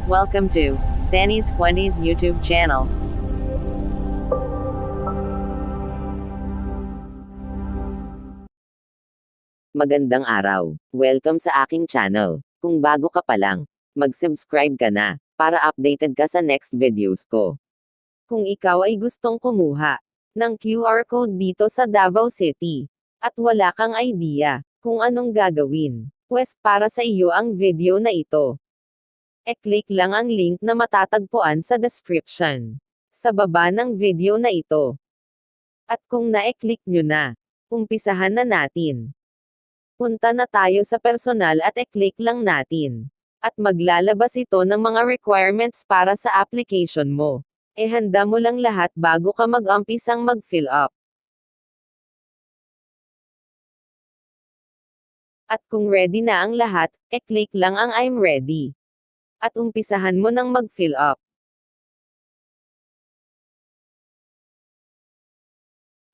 Welcome to Sanny's Fuendi's YouTube channel. Magandang araw. Welcome sa aking channel. Kung bago ka pa lang, mag-subscribe ka na para updated ka sa next videos ko. Kung ikaw ay gustong kumuha ng QR code dito sa Davao City at wala kang idea kung anong gagawin, pues para sa iyo ang video na ito. E-click lang ang link na matatagpuan sa description sa baba ng video na ito. At kung na-e-click nyo na, umpisahan na natin. Punta na tayo sa personal at e-click lang natin. At maglalabas ito ng mga requirements para sa application mo. Handa mo lang lahat bago ka mag-umpisang mag-fill up. At kung ready na ang lahat, e-click lang ang I'm ready. At umpisahan mo nang mag-fill up.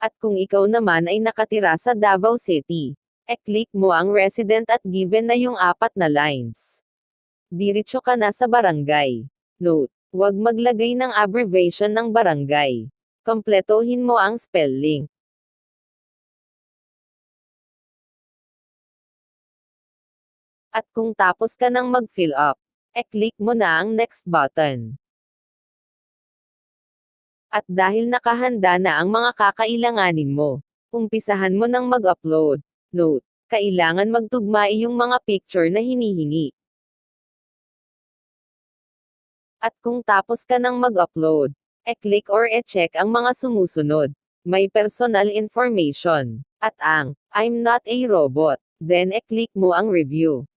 At kung ikaw naman ay nakatira sa Davao City, e-click mo ang resident at given na yung 4 na lines. Diretso ka na sa barangay. Note: huwag maglagay ng abbreviation ng barangay. Kompletohin mo ang spelling. At kung tapos ka nang mag-fill up, e-click mo na ang next button. At dahil nakahanda na ang mga kakailanganin mo, umpisahan mo nang mag-upload. Note: kailangan magtugma iyong mga picture na hinihingi. At kung tapos ka nang mag-upload, e-click or e-check ang mga sumusunod. May personal information. At ang I'm not a robot. Then e-click mo ang review.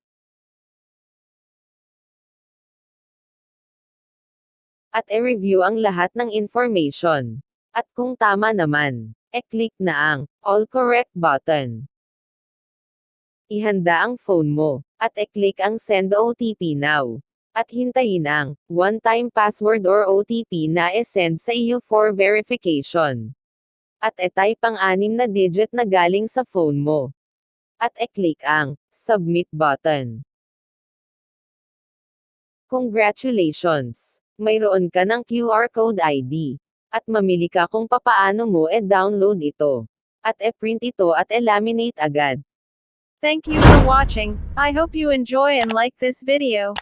At e-review ang lahat ng information. At kung tama naman, e-click na ang All Correct button. Ihanda ang phone mo, at e-click ang Send OTP Now. At hintayin ang one-time password or OTP na e-send sa iyo for verification. At e-type ang 6 na digit na galing sa phone mo. At e-click ang Submit button. Congratulations! Mayroon ka ng QR code ID. At mamili ka kung papaano mo e-download ito. At e-print ito at e-laminate agad. Thank you for watching. I hope you enjoy and like this video.